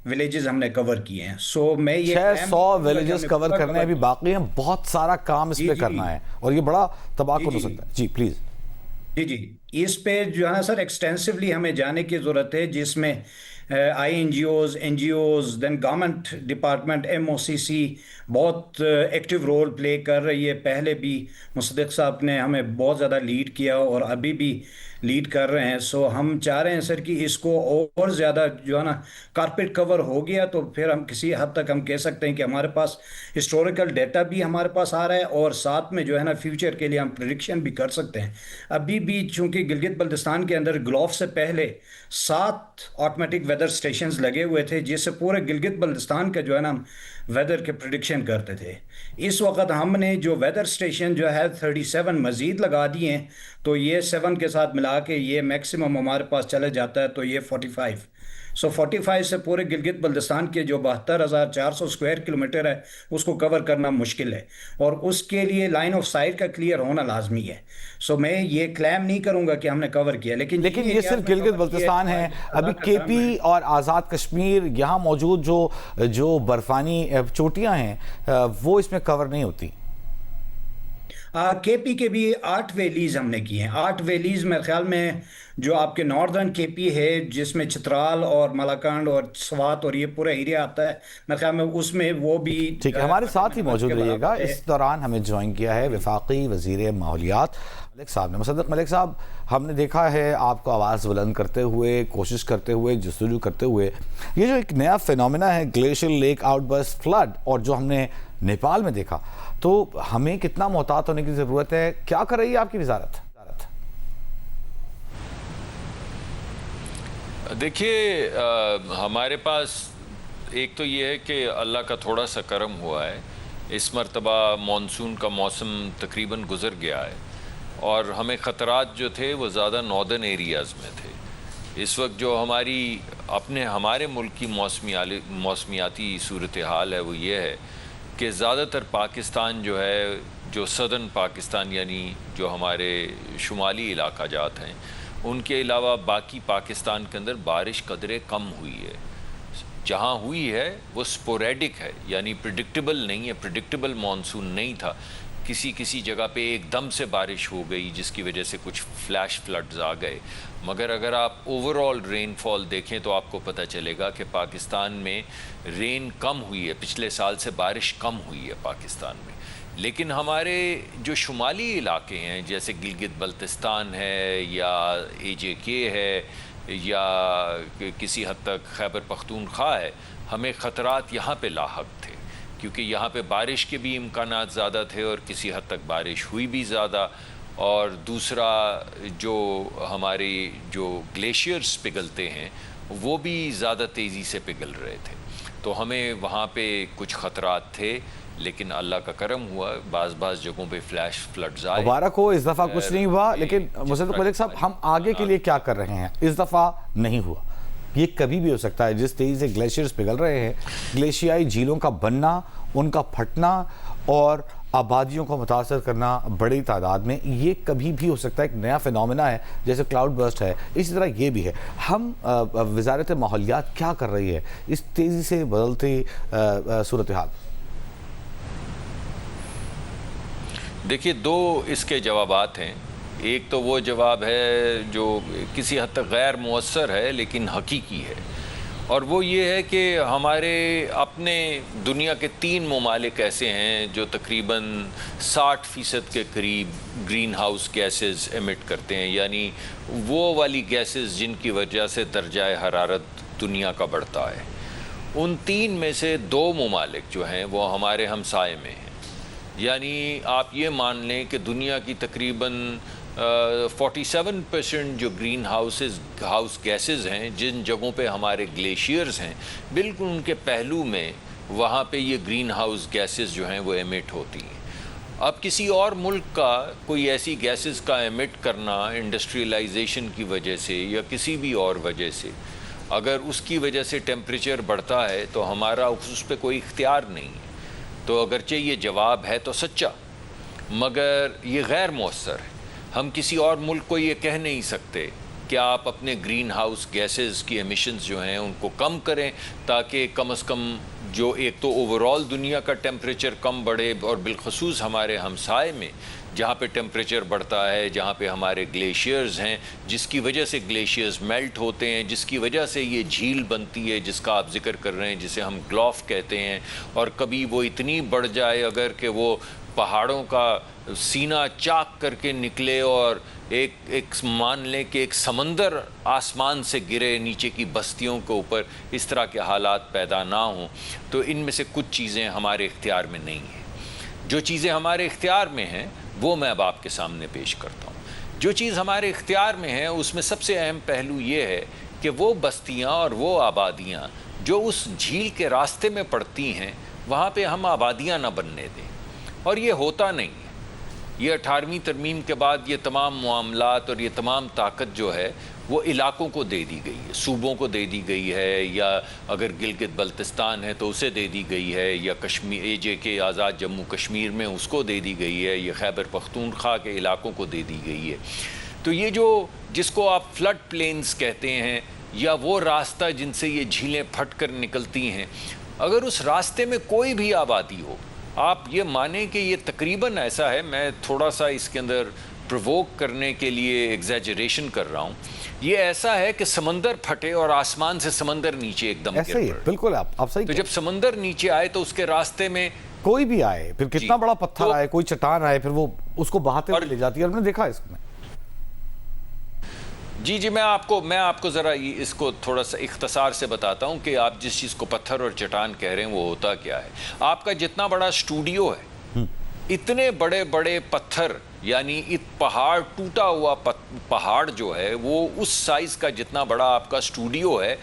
विलेजेस हमने कवर किए हैं। सो मैं ये 600 विलेजेस कवर करने अभी बाकी हैं, बहुत सारा काम इस पे करना है और ये बड़ा तबाहकुन हो सकता है। जी प्लीज। जी, इस पे जो है ना सर, एक्सटेंसिवली हमें जाने की ज़रूरत है, जिसमें INGOs, NGOs, then government department, MOCC बहुत एक्टिव रोल प्ले कर रही है। पहले भी मुसद्दिक साहब ने हमें बहुत ज़्यादा लीड किया और अभी भी लीड कर रहे हैं। सो हम चाह रहे हैं सर कि इसको और ज़्यादा जो है ना कारपेट कवर हो गया तो फिर हम किसी हद तक हम कह सकते हैं कि हमारे पास हिस्टोरिकल डेटा भी हमारे पास आ रहा है और साथ में जो है ना फ्यूचर के लिए हम प्रेडिक्शन भी कर सकते हैं। अभी भी चूंकि गिलगित बल्तिस्तान के अंदर ग्लोफ से पहले 7 ऑटोमेटिक वेदर स्टेशंस लगे हुए थे, जिससे पूरे गिलगित बल्तिस्तान का जो है ना वेदर के प्रेडिक्शन करते थे। इस वक्त हमने जो वेदर स्टेशन जो है 37 मज़ीद लगा दिए हैं, तो ये 7 के साथ मिला के ये मैक्सिमम हमारे पास चले जाता है तो ये 45। सो 45 से पूरे गिलगित बल्तिस्तान के जो 72,400 स्क्वायर किलोमीटर है उसको कवर करना मुश्किल है और उसके लिए लाइन ऑफ साइट का क्लियर होना लाजमी है। सो मैं ये क्लेम नहीं करूंगा कि हमने कवर किया, लेकिन ये सिर्फ गिलगित बल्तिस्तान है। अभी KP और आज़ाद कश्मीर यहाँ मौजूद जो बर्फानी चोटियाँ हैं वो इसमें कवर नहीं होती। KP के भी 8 वैलीज हमने की हैं। 8 वैलीज मेरे ख्याल में जो आपके नॉर्दर्न KP है, जिसमें चित्राल और मलाकांड और स्वात और ये पूरा एरिया आता है, मेरे ख्याल में उसमें वो भी। ठीक है, हमारे साथ ही मौजूद रहिएगा। इस दौरान हमें ज्वाइन किया है वफाकी वज़ीर माहौलियात मलिक साहब ने। मुसद्दिक मलिक साहब, हमने देखा है आपको आवाज़ बुलंद करते हुए, कोशिश करते हुए, जस्तजू करते हुए ये जो एक नया फिनोमेना है ग्लेशियल लेक आउटबर्स्ट फ्लड और जो हमने नेपाल में देखा, तो हमें कितना मोहतात होने की ज़रूरत है? क्या कर रही है आपकी वजारत? देखिए, हमारे पास एक तो ये है कि अल्लाह का थोड़ा सा करम हुआ है। इस मरतबा मानसून का मौसम तकरीबन गुज़र गया है और हमें ख़तरात जो थे वो ज़्यादा नॉर्दर्न एरियाज़ में थे। इस वक्त जो हमारे मुल्क की मौसमियाती सूरत हाल है वो ये है कि ज़्यादातर पाकिस्तान जो है, जो सदर्न पाकिस्तान यानी जो हमारे शुमाली इलाका जात हैं, उनके अलावा बाकी पाकिस्तान के अंदर बारिश कदरे कम हुई है। जहाँ हुई है वो स्पोरेडिक है, यानी प्रिडिक्टेबल नहीं है, प्रिडिक्टेबल मानसून नहीं था। किसी जगह पे एकदम से बारिश हो गई जिसकी वजह से कुछ फ्लैश फ्लड्स आ गए। मगर अगर आप ओवरऑल रेनफॉल देखें तो आपको पता चलेगा कि पाकिस्तान में रेन कम हुई है, पिछले साल से बारिश कम हुई है पाकिस्तान में। लेकिन हमारे जो शुमाली इलाके हैं जैसे गिलगित बल्तिस्तान है या AJK है या किसी हद तक खैबर पख्तूनख्वा है, हमें ख़तरात यहाँ पे लाहक थे क्योंकि यहाँ पे बारिश के भी इम्कानात ज़्यादा थे और किसी हद तक बारिश हुई भी ज़्यादा। और दूसरा, जो हमारे जो ग्लेशियर्स पिघलते हैं वो भी ज़्यादा तेज़ी से पिघल रहे थे, तो हमें वहाँ पे कुछ ख़तरात थे। लेकिन अल्लाह का करम हुआ, बाज़ जगहों पे फ्लैश फ्लड्स आए। मुबारक हो, इस दफ़ा कुछ नहीं हुआ। लेकिन मुसद्दिक मलिक साहब, हम आगे के लिए क्या कर रहे हैं? इस दफ़ा नहीं हुआ, ये कभी भी हो सकता है। जिस तेज़ी से ग्लेशियर्स पिघल रहे हैं, ग्लेशियाई झीलों का बनना, उनका फटना और आबादियों को मुतासर करना बड़ी तादाद में, ये कभी भी हो सकता है। एक नया फिनोमेना है, जैसे क्लाउड बर्स्ट है, इसी तरह ये भी है। हम वज़ारत माहौलियात क्या कर रही है इस तेज़ी से बदलती सूरत हाल? देखिए, 2 इसके जवाबात हैं। एक तो वो जवाब है जो किसी हद तक गैर मुअस्सर है लेकिन हकीकी है, और वो ये है कि हमारे अपने दुनिया के 3 ममालिक ऐसे हैं जो तकरीबन 60% के करीब ग्रीन हाउस गैसेस एमिट करते हैं, यानी वो वाली गैसेस जिनकी वजह से दर्जाए हरारत दुनिया का बढ़ता है। उन 3 में से 2 ममालिक जो हैं वो हमारे हमसाए में हैं। यानी आप ये मान लें कि दुनिया की तकरीबन 47% जो ग्रीन हाउस गैसेस हैं, जिन जगहों पे हमारे ग्लेशियर्स हैं, बिल्कुल उनके पहलू में वहाँ पे ये ग्रीन हाउस गैसेस जो हैं वो एमिट होती हैं। اب کسی اور ملک کا کوئی ایسی گیسز کا ایمٹ کرنا انڈسٹریلائزیشن کی وجہ سے یا کسی بھی اور وجہ سے، اگر اس کی وجہ سے ٹیمپریچر بڑھتا ہے تو ہمارا اس پہ کوئی اختیار نہیں ہے. تو اگرچہ یہ جواب ہے تو سچا، مگر یہ غیر مؤثر ہے. ہم کسی اور ملک کو یہ کہہ نہیں سکتے کہ آپ اپنے گرین ہاؤس گیسز کی ایمیشنز جو ہیں ان کو کم کریں تاکہ کم از کم جو ایک تو اوورال دنیا کا ٹیمپریچر کم بڑھے، اور بالخصوص ہمارے ہمسائے میں جہاں پہ ٹیمپریچر بڑھتا ہے، جہاں پہ ہمارے گلیشیئرز ہیں جس کی وجہ سے گلیشیئرز میلٹ ہوتے ہیں، جس کی وجہ سے یہ جھیل بنتی ہے جس کا آپ ذکر کر رہے ہیں، جسے ہم گلوف کہتے ہیں. اور کبھی وہ اتنی بڑھ جائے اگر کہ وہ پہاڑوں کا سینہ چاک کر کے نکلے اور ایک مان لیں کہ ایک سمندر آسمان سے گرے نیچے کی بستیوں کے اوپر، اس طرح کے حالات پیدا نہ ہوں. تو ان میں سے کچھ چیزیں ہمارے اختیار میں نہیں ہیں. جو چیزیں ہمارے اختیار میں ہیں وہ میں اب آپ کے سامنے پیش کرتا ہوں. جو چیز ہمارے اختیار میں ہے اس میں سب سے اہم پہلو یہ ہے کہ وہ بستیاں اور وہ آبادیاں جو اس جھیل کے راستے میں پڑتی ہیں وہاں پہ ہم آبادیاں نہ بننے دیں. اور یہ ہوتا نہیں ہے. یہ 18ویں ترمیم کے بعد یہ تمام معاملات اور یہ تمام طاقت جو ہے وہ علاقوں کو دے دی گئی ہے، صوبوں کو دے دی گئی ہے، یا اگر گلگت بلتستان ہے تو اسے دے دی گئی ہے، یا کشمیر AJ آزاد جموں کشمیر میں اس کو دے دی گئی ہے، یہ خیبر پختونخوا کے علاقوں کو دے دی گئی ہے. تو یہ جو جس کو آپ فلڈ پلینز کہتے ہیں یا وہ راستہ جن سے یہ جھیلیں پھٹ کر نکلتی ہیں، اگر اس راستے میں کوئی بھی آبادی ہو، آپ یہ مانیں کہ یہ تقریباً ایسا ہے، میں تھوڑا سا اس کے اندر پرووک کرنے کے لیے ایگزیجریشن کر رہا ہوں، یہ ایسا ہے کہ سمندر پھٹے اور آسمان سے سمندر نیچے ایک دم ایسا ہی ہے. بالکل آپ صحیح. تو جب سمندر نیچے آئے تو اس کے راستے میں کوئی بھی آئے، پھر کتنا بڑا پتھر آئے، کوئی چٹان آئے، پھر وہ اس کو بہاتے ہوئے لے جاتی ہے. اور ہم نے دیکھا اس میں. جی میں آپ کو ذرا اس کو تھوڑا سا اختصار سے بتاتا ہوں کہ آپ جس چیز کو پتھر اور چٹان کہہ رہے ہیں وہ ہوتا کیا ہے. آپ کا جتنا بڑا اسٹوڈیو ہے، اتنے بڑے بڑے پتھر، یعنی پہاڑ، ٹوٹا ہوا پہاڑ جو ہے وہ اس سائز کا جتنا بڑا آپ کا اسٹوڈیو ہے،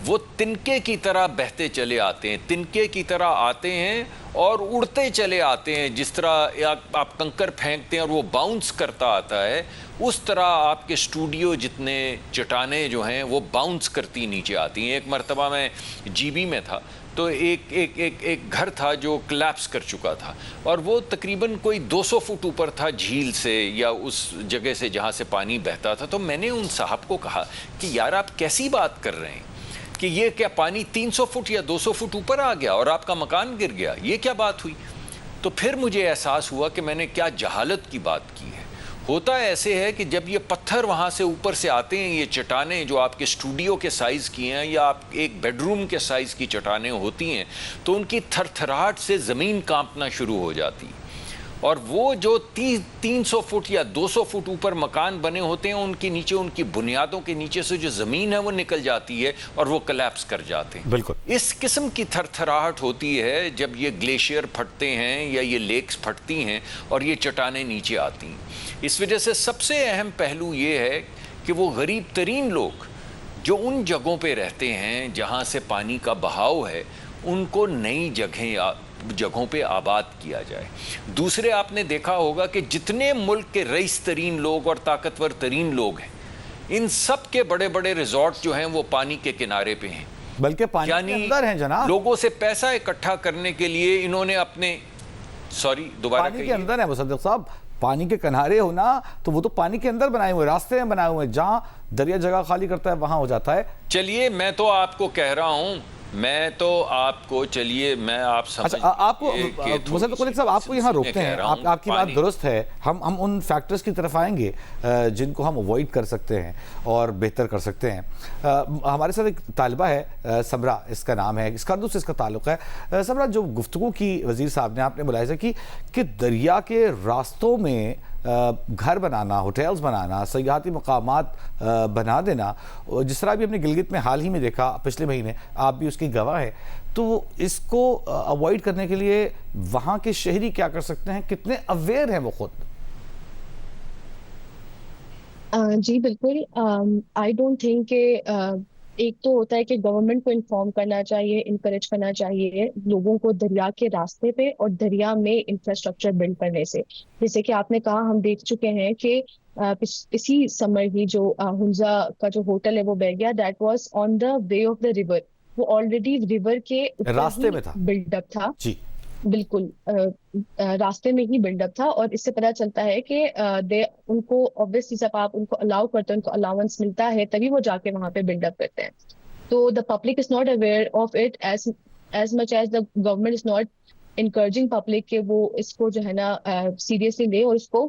وہ تنکے کی طرح بہتے چلے آتے ہیں، تنکے کی طرح آتے ہیں اور اڑتے چلے آتے ہیں. جس طرح آپ کنکر پھینکتے ہیں اور وہ باؤنس کرتا آتا ہے، اس طرح آپ کے اسٹوڈیو جتنے چٹانیں جو ہیں وہ باؤنس کرتی نیچے آتی ہیں. ایک مرتبہ میں GB میں تھا تو ایک گھر تھا جو کلیپس کر چکا تھا، اور وہ تقریباً کوئی 200 فٹ اوپر تھا جھیل سے یا اس جگہ سے جہاں سے پانی بہتا تھا. تو میں نے ان صاحب کو کہا کہ یار آپ کیسی بات کر رہے ہیں کہ یہ کیا پانی 300 فٹ یا 200 فٹ اوپر آ گیا اور آپ کا مکان گر گیا، یہ کیا بات ہوئی؟ تو پھر مجھے احساس ہوا کہ میں نے کیا جہالت کی بات کی ہے. ہوتا ایسے ہے کہ جب یہ پتھر وہاں سے اوپر سے آتے ہیں، یہ چٹانیں جو آپ کے اسٹوڈیو کے سائز کی ہیں یا آپ ایک بیڈ روم کے سائز کی چٹانیں ہوتی ہیں، تو ان کی تھر تھراہٹ سے زمین کانپنا شروع ہو جاتی. اور وہ جو 300 فٹ یا 200 فٹ اوپر مکان بنے ہوتے ہیں، ان کے نیچے، ان کی بنیادوں کے نیچے سے جو زمین ہے وہ نکل جاتی ہے اور وہ کلیپس کر جاتے ہیں. بالکل اس قسم کی تھر تھراہٹ ہوتی ہے جب یہ گلیشیئر پھٹتے ہیں یا یہ لیکس پھٹتی ہیں اور یہ چٹانیں نیچے آتی ہیں. اس وجہ سے سب سے اہم پہلو یہ ہے کہ وہ غریب ترین لوگ جو ان جگہوں پہ رہتے ہیں جہاں سے پانی کا بہاؤ ہے، ان کو نئی جگہوں پہ آباد کیا جائے. دوسرے آپ نے دیکھا ہوگا کہ جتنے ملک کے رئیس ترین لوگ اور طاقتور ترین لوگ ہیں، ان سب کے بڑے بڑے ریزورٹ جو ہیں وہ پانی کے کنارے پہ ہیں، بلکہ پانی کے اندر ہیں جناب. لوگوں سے پیسہ اکٹھا کرنے کے لیے انہوں نے اپنے پانی کے اندر ہے مصدق صاحب. پانی کے کنارے ہونا تو وہ تو پانی کے اندر بنائے ہوئے راستے میں بنائے ہوئے، جہاں دریا جگہ خالی کرتا ہے وہاں ہو جاتا ہے. چلیے میں تو آپ کو کہہ رہا ہوں، میں آپ کو مصدق قلی صاحب آپ کو یہاں روکتے ہیں. آپ کی بات درست ہے. ہم ان فیکٹرز کی طرف آئیں گے جن کو ہم اوائڈ کر سکتے ہیں اور بہتر کر سکتے ہیں. ہمارے ساتھ ایک طالبہ ہے، سمرا اس کا نام ہے، اسکردو سے اس کا تعلق ہے. سمرا، جو گفتگو کی وزیر صاحب نے، آپ نے ملاحظہ کی کہ دریا کے راستوں میں گھر بنانا، ہوٹلز بنانا، سیاحتی مقامات بنا دینا، جس طرح بھی ہم نے گلگت میں حال ہی میں دیکھا پچھلے مہینے، آپ بھی اس کی گواہ ہیں. تو اس کو اوائڈ کرنے کے لیے وہاں کے شہری کیا کر سکتے ہیں؟ کتنے اویئر ہیں وہ خود؟ جی بالکل. آئی ڈونٹ تھنک کہ ایک تو ہوتا ہے کہ گورنمنٹ کو انفارم کرنا چاہیے, انکریج کرنا چاہیے لوگوں کو دریا کے راستے پہ اور دریا میں انفراسٹرکچر بلڈ کرنے سے. جیسے کہ آپ نے کہا, ہم دیکھ چکے ہیں کہ اسی سمر ہی جو ہنزا کا جو ہوٹل ہے وہ بہ گیا, that was on the way of the river. وہ آلریڈی ریور کے راستے میں تھا, بلڈ اپ تھا. جی بالکل راستے میں ہی بلڈ اپ تھا, اور اس سے پتا چلتا ہے کہ ان کو obviously جب آپ ان کو الاؤ کرتے ہیں, ان کو الاؤنس ملتا ہے, تبھی وہ جا کے وہاں پہ بلڈ اپ کرتے ہیں. تو the public is not aware of it as much as the government is not encouraging public کہ وہ اس کو جو ہے نا سیریسلی لے اور اس کو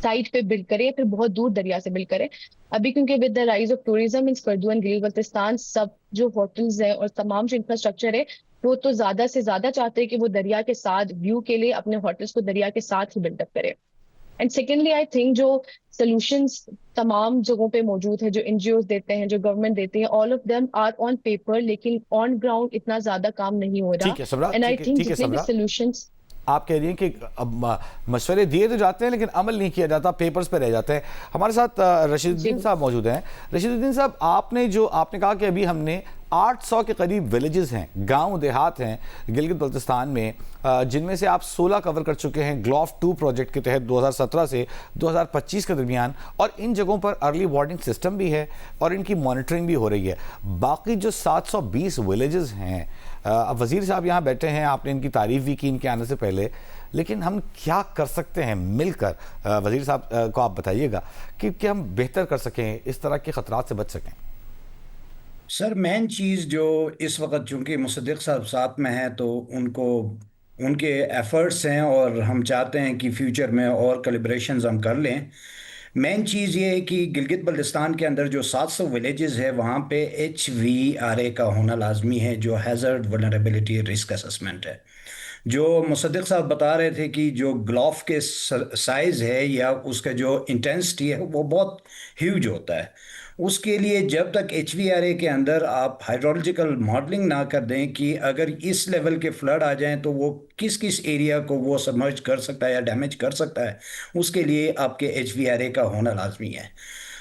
سائٹ پہ بلڈ کرے, پھر بہت دور دریا سے بلڈ کرے. ابھی کیونکہ with the rise of tourism in Skardu and Gilgit Baltistan, سب جو ہوٹلز ہیں اور تمام جو انفراسٹرکچر ہے وہ تو زیادہ سے زیادہ چاہتے ہیں کہ وہ دریا کے ساتھ ویو کے لیے اپنے ہوٹلز کو دریا کے ساتھ ہی بلڈ اپ کرے. اینڈ سیکنڈلی آئی تھنک جو سولوشنز تمام جگہوں پہ موجود ہے, جو این جی اوز دیتے ہیں, جو گورنمنٹ دیتے ہیں, all of them are on paper, لیکن آن گراؤنڈ اتنا زیادہ کام نہیں ہو رہا. اینڈ آئی تھنک جتنے بھی سولوشنز آپ کہہ رہی ہیں کہ مشورے دیے تو جاتے ہیں لیکن عمل نہیں کیا جاتا, پیپرز پہ رہ جاتے ہیں. ہمارے ساتھ رشید الدین صاحب موجود ہیں. رشید الدین صاحب, آپ نے کہا کہ ابھی ہم نے 800 کے قریب ویلیجز ہیں, گاؤں دیہات ہیں گلگت بلتستان میں, جن میں سے آپ 16 کور کر چکے ہیں گلوف 2 پروجیکٹ کے تحت 2017 سے 2025 کے درمیان, اور ان جگہوں پر ارلی وارننگ سسٹم بھی ہے اور ان کی مانیٹرنگ بھی ہو رہی ہے. باقی جو 720 ویلیجز ہیں, وزیر صاحب یہاں بیٹھے ہیں, آپ نے ان کی تعریف بھی کی ان کے آنے سے پہلے, لیکن ہم کیا کر سکتے ہیں مل کر؟ وزیر صاحب کو آپ بتائیے گا کہ ہم بہتر کر سکیں, اس طرح کے خطرات سے بچ سکیں. سر مین چیز جو اس وقت چونکہ مصدق صاحب ساتھ میں ہیں تو ان کے ایفرٹس ہیں, اور ہم چاہتے ہیں کہ فیوچر میں اور کلیبریشنز ہم کر لیں. مین چیز یہ ہے کہ گلگت بلتستان کے اندر جو 700 ویلیجز ہے وہاں پہ HVRA کا ہونا لازمی ہے, جو ہیزرڈ ولنریبلٹی رسک اسسمنٹ ہے. جو مصدق صاحب بتا رہے تھے کہ جو گلوف کے سائز ہے یا اس کا جو انٹینسٹی ہے وہ بہت ہیوج ہوتا ہے. اس کے لیے جب تک HVRA کے اندر آپ ہائیڈرولوجیکل ماڈلنگ نہ کر دیں کہ اگر اس لیول کے فلڈ آ جائیں تو وہ کس ایریا کو وہ سبمرج کر سکتا ہے یا ڈیمیج کر سکتا ہے, اس کے لیے آپ کے HVRA کا ہونا لازمی ہے.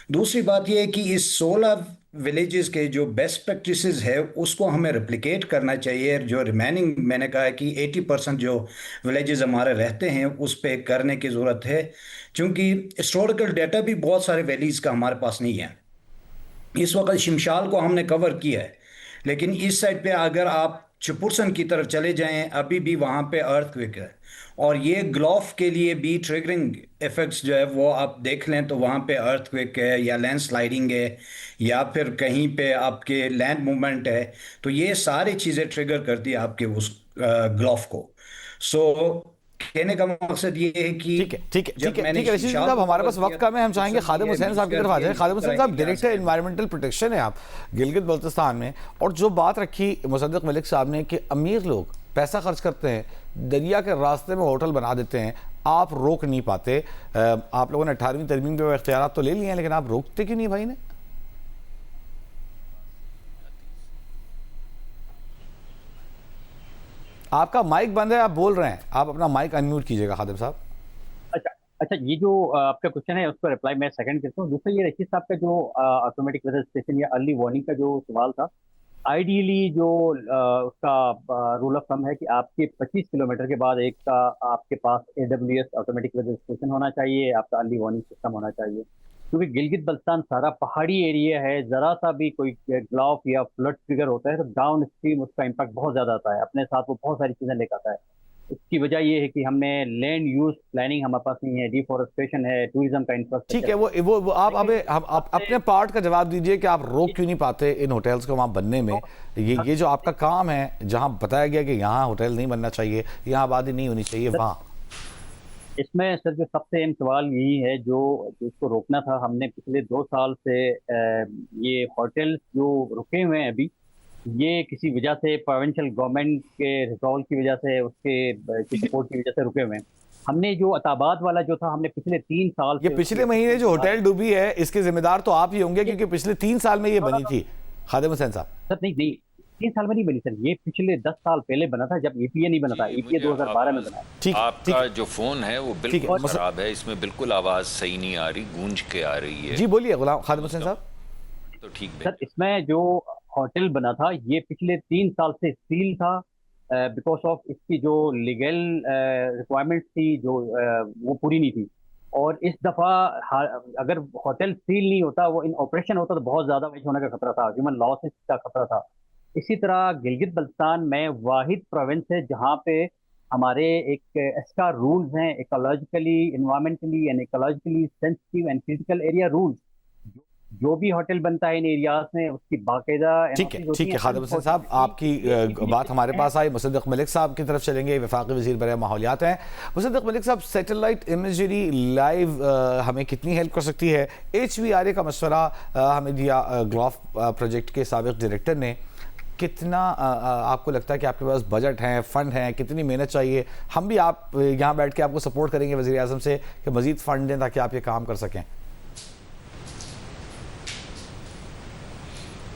دوسری بات یہ ہے کہ اس 16 ویلیجز کے جو بیسٹ پریکٹسز ہے اس کو ہمیں ریپلیکیٹ کرنا چاہیے. جو ریمیننگ میں نے کہا کہ 80% جو ویلیجز ہمارے رہتے ہیں اس پہ کرنے کی ضرورت ہے, چونکہ ہسٹوریکل ڈیٹا بھی بہت سارے ویلیز کا ہمارے پاس نہیں ہے. اس وقت شمشال کو ہم نے کور کیا ہے, لیکن اس سائڈ پہ اگر آپ چپرسن کی طرف چلے جائیں ابھی بھی وہاں پہ ارتھ کویک ہے, اور یہ گلوف کے لیے بھی ٹریگرنگ ایفیکٹس جو ہے وہ آپ دیکھ لیں تو وہاں پہ ارتھ کویک ہے یا لینڈ سلائڈنگ ہے یا پھر کہیں پہ آپ کے لینڈ موومنٹ ہے, تو یہ ساری چیزیں ٹریگر کرتی ہے آپ کے اس گلوف کو. سو کہنے کا مقصد یہ ہے کہ ٹھیک ہے رشید صاحب, ہمارے پاس وقت کم ہے, ہم چاہیں گے خادم حسین صاحب کی طرف آ جائیں. خادم حسین صاحب, ڈائریکٹر انوائرمنٹل پروٹیکشن ہے آپ گلگت بلتستان میں, اور جو بات رکھی مصدق ملک صاحب نے کہ امیر لوگ پیسہ خرچ کرتے ہیں, دریا کے راستے میں ہوٹل بنا دیتے ہیں, آپ روک نہیں پاتے. آپ لوگوں نے 18ویں ترمیم پہ اختیارات تو لے لیے ہیں, لیکن آپ روکتے کیوں نہیں بھائی نے؟ آپ کا مائک بند ہے, آپ بول رہے ہیں, آپ اپنا مائک انمیوٹ کیجئے گا خادم صاحب. اچھا یہ جو آپ کا کوشچن ہے اس کو رپلائی میں سیکنڈ کرتا ہوں. دوسرا یہ رشید صاحب کا جو آٹومیٹک ویدر اسٹیشن یا ارلی وارننگ کا جو سوال تھا, آئیڈیلی جو اس کا رول آف تھم ہے کہ آپ کے 25 کلومیٹر کے بعد ایک کا آپ کے پاس AWS آٹومیٹک ویدر اسٹیشن ہونا چاہیے, آپ کا ارلی وارننگ سسٹم ہونا چاہیے. کیونکہ گلگت بلتستان سارا پہاڑی ایریا ہے, ذرا سا بھی کوئی گلاف یا فلڈ ٹریگر ہوتا ہے تو ڈاؤن اسٹریم اس کا امپیکٹ بہت زیادہ آتا ہے, اپنے ساتھ وہ بہت ساری چیزیں لے کے آتا ہے. اس کی وجہ یہ ہے کہ ہم نے لینڈ یوز پلاننگ ہمارے پاس نہیں ہے, ڈیفورسٹریشن ہے, ٹوریزم کا انفراسٹرکچر. ٹھیک ہے, وہ آپ اپنے پارٹ کا جواب دیجئے کہ آپ روک کیوں نہیں پاتے ان ہوٹلز کو وہاں بننے میں. یہ جو آپ کا کام ہے, جہاں بتایا گیا کہ یہاں ہوٹل نہیں بننا چاہیے, یہاں آبادی نہیں ہونی چاہیے, وہاں اس میں سر جو سب سے اہم سوال یہی ہے جو اس کو روکنا تھا. ہم نے پچھلے 2 سال سے یہ ہوٹل جو رکے ہوئے ہیں ابھی, یہ کسی وجہ سے پروونشل گورنمنٹ کے ریزالو کی وجہ سے, اس کے سپورٹ کی وجہ سے رکے ہوئے ہیں. ہم نے جو عطاباد والا جو تھا, ہم نے پچھلے 3 سال یہ پچھلے مہینے جو ہوٹل ڈوبی ہے اس کے ذمہ دار تو آپ ہی ہوں گے, کیونکہ پچھلے 3 سال میں یہ بنی تھی. خادم حسین صاحب سر نہیں 3 سال میں نہیں بنی سر, یہ پچھلے 10 سال پہلے بنا تھا جب EPA نہیں بنا تھا. EPA 2012 میں بنا. آپ کا جو فون ہے وہ بالکل خراب ہے, اس میں بالکل آواز صحیح نہیں آ رہی, گونج کے آ رہی ہے. جی بولیے غلام خادم حسین صاحب. तो ठीक सर इसमें जो होटल बना था ये पिछले 3 साल से सील था बिकॉज ऑफ इसकी जो लीगल रिक्वायरमेंट्स थी जो वो पूरी नहीं थी, और इस दफ़ा अगर होटल सील नहीं होता, वो इन ऑपरेशन होता तो बहुत ज़्यादा वेस्ट होने का खतरा था, ह्यूमन लॉसेस का खतरा था। इसी तरह गिलगित बल्तिस्तान में वाहिद प्रोविंस है जहाँ पे हमारे एक एस्का रूल्स हैं, ecologically, environmentally and ecologically sensitive and critical area rules. जो भी होटल बनता है इन एरियाज में उसकी बाकायदा ठीक है खादिम हुसैन साहब, आपकी बात हमारे पास आई। मुसद्दिक मलिक साहब की तरफ चलेंगे, वफाकी वज़ीर बराए माहौलियात हैं। मुसद्दिक मलिक साहब, सैटेलाइट इमेजरी लाइव हमें कितनी हेल्प कर सकती है? HVRA का मशवरा हमें दिया ग्लॉफ प्रोजेक्ट के साबिक डायरेक्टर ने, कितना आपको लगता है कि आपके पास बजट है, फंड है, कितनी मेहनत चाहिए? हम भी आप यहाँ बैठ के आपको सपोर्ट करेंगे वज़ीर आज़म से कि मज़ीद फ़ंड दें ताकि आप ये काम कर सकें।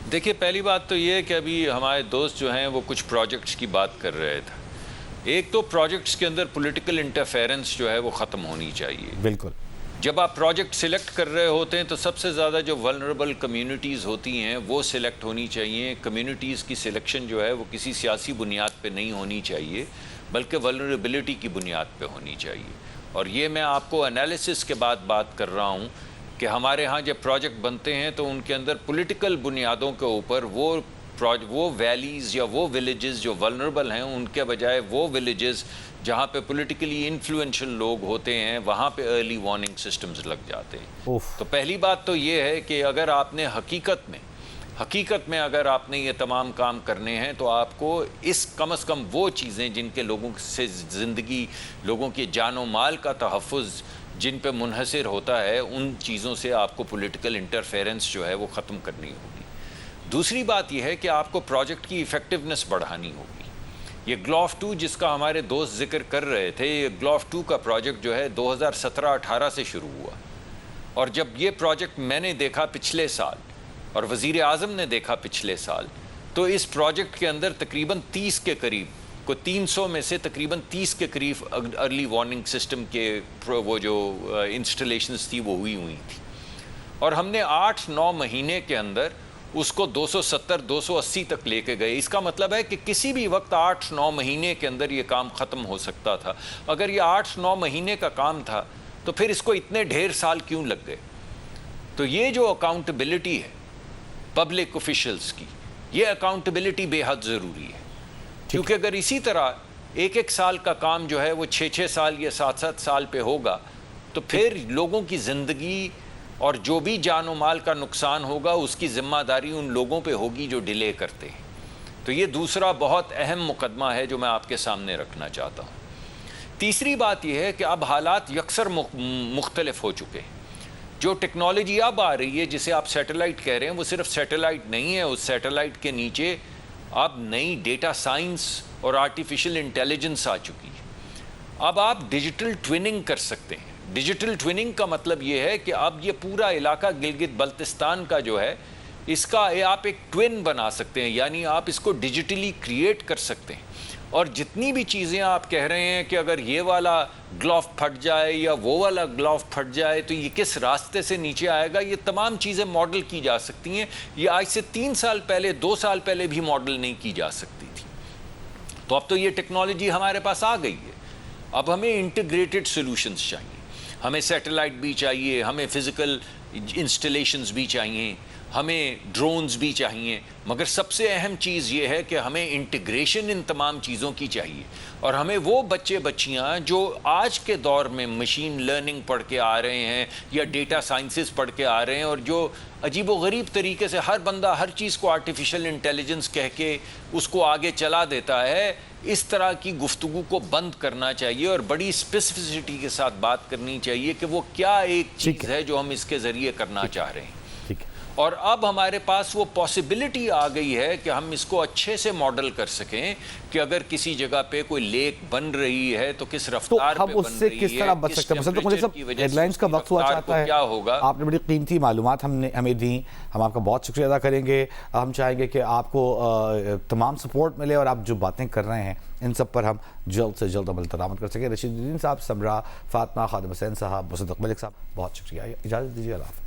देखिए, पहली बात तो ये है कि अभी हमारे दोस्त जो हैं वो कुछ प्रोजेक्ट्स की बात कर रहे थे। एक तो प्रोजेक्ट्स के अंदर पॉलिटिकल इंटरफेरेंस जो है वो ख़त्म होनी चाहिए। बिल्कुल। जब आप प्रोजेक्ट सिलेक्ट कर रहे होते हैं तो सबसे ज़्यादा जो वल्नरेबल कम्युनिटीज़ होती हैं वो सिलेक्ट होनी चाहिए। कम्युनिटीज़ की सिलेक्शन जो है वो किसी सियासी बुनियाद पे नहीं होनी चाहिए, बल्कि वल्नरेबिलिटी की बुनियाद पे होनी चाहिए। और ये मैं आपको एनालिसिस के बाद बात कर रहा हूँ कि हमारे यहाँ जब प्रोजेक्ट बनते हैं तो उनके अंदर पॉलिटिकल बुनियादों के ऊपर वो वैलीज़ या वो विलेजेस जो वल्नरेबल हैं उनके बजाय वो विलेजेस जहाँ पे पॉलिटिकली इन्फ्लुएंशियल लोग होते हैं वहाँ पे अर्ली वार्निंग सिस्टम्स लग जाते हैं। तो पहली बात तो ये है कि अगर आपने हकीकत में अगर आपने ये तमाम काम करने हैं तो आपको कम से कम वो चीज़ें जिनके लोगों से ज़िंदगी, लोगों के जानो माल का तहफ़्फ़ुज़ जिन पे मुनहसर होता है, उन चीज़ों से आपको पॉलिटिकल इंटरफेरेंस जो है वो ख़त्म करनी होगी। दूसरी बात यह है कि आपको प्रोजेक्ट की इफ़ेक्टिवनेस बढ़ानी होगी। ये ग्लॉफ 2 जिसका हमारे दोस्त जिक्र कर रहे थे, ये ग्लॉफ 2 का प्रोजेक्ट जो है 2017-18 से शुरू हुआ, और जब ये प्रोजेक्ट मैंने देखा पिछले साल और वज़ीर आज़म ने देखा पिछले साल, तो इस प्रोजेक्ट के अंदर तकरीबन 30 के करीब, को 300 में से तकरीबन 30 के करीब अर्ली वार्निंग सिस्टम के वो जो इंस्टॉलेशंस थी वो हुई थी, और हमने 8-9 महीने के अंदर उसको 270-280 तक लेके गए। इसका मतलब है कि किसी भी वक्त 8-9 महीने के अंदर ये काम ख़त्म हो सकता था। अगर ये 8-9 महीने का काम था तो फिर इसको इतने ढेर साल क्यों लग गए? तो ये जो अकाउंटेबिलिटी है पब्लिक ऑफिशियल्स की, ये अकाउंटेबिलिटी बेहद ज़रूरी है, क्योंकि अगर इसी तरह एक साल का काम जो है वो 6-6 साल या 7-7 साल पे होगा तो फिर लोगों की ज़िंदगी और जो भी जानो माल का नुकसान होगा उसकी ज़िम्मेदारी उन लोगों पे होगी जो डिले करते हैं। तो ये दूसरा बहुत अहम मुकदमा है जो मैं आपके सामने रखना चाहता हूँ। तीसरी बात यह है कि अब हालात यकसर मुख्तलिफ हो चुके हैं। जो टेक्नोलॉजी अब आ रही है जिसे आप सैटेलाइट कह रहे हैं, वो सिर्फ सैटेलाइट नहीं है, उस सैटेलाइट के नीचे अब नई डेटा साइंस और आर्टिफिशियल इंटेलिजेंस आ चुकी है। अब आप डिजिटल ट्विनिंग कर सकते हैं। डिजिटल ट्विनिंग का मतलब ये है कि अब ये पूरा इलाका गिलगित बल्तिस्तान का जो है, इसका आप एक ट्विन बना सकते हैं, यानी आप इसको डिजिटली क्रिएट कर सकते हैं। और जितनी भी चीज़ें आप कह रहे हैं कि अगर ये वाला ग्लॉफ फट जाए या वो वाला ग्लॉफ फट जाए तो ये किस रास्ते से नीचे आएगा, ये तमाम चीज़ें मॉडल की जा सकती हैं। ये आज से 3 साल पहले, 2 साल पहले भी मॉडल नहीं की जा सकती थी। तो अब तो ये टेक्नोलॉजी हमारे पास आ गई है। अब हमें इंटीग्रेटेड सॉल्यूशंस चाहिए, हमें सैटेलाइट भी चाहिए, हमें फ़िज़िकल इंस्टॉलेशंस भी चाहिए, हमें ड्रोन्स भी चाहिए, मगर सबसे अहम चीज़ ये है कि हमें इंटीग्रेशन इन तमाम चीज़ों की चाहिए। और हमें वो बच्चे बच्चियाँ जो आज के दौर में मशीन लर्निंग पढ़ के आ रहे हैं या डेटा साइंसेस पढ़ के आ रहे हैं, और जो अजीब व गरीब तरीके से हर बंदा हर चीज़ को आर्टिफिशियल इंटेलिजेंस कह के उसको आगे चला देता है, इस तरह की गुफ्तगू को बंद करना चाहिए और बड़ी स्पेसिफिसिटी के साथ बात करनी चाहिए कि वो क्या एक चीज़ है जो हम इसके ज़रिए करना चाह रहे हैं। और अब हमारे पास वो पॉसिबिलिटी आ गई है कि हम इसको अच्छे से मॉडल कर सकें कि अगर किसी जगह पे कोई लेक बन रही है तो किस रफ्तार पे बन रही है, किस तरह बच सकते हैं। हेडलाइंस का वक्त हुआ चाहता है, क्या होगा। आपने बड़ी कीमती मालूमात हमें दी, हम आपका बहुत शुक्रिया अदा करेंगे। हम चाहेंगे कि आपको तमाम सपोर्ट मिले और आप जो बातें कर रहे हैं इन सब पर हम जल्द से जल्द अमल दरामद कर सकें। रशीदुद्दीन साहब, समरा, फातिमा, खादिम हुसैन साहब, मुसद्दिक मलिक साहब, बहुत शुक्रिया। इजाज़त दीजिए, अल्लाह हाफ़िज़।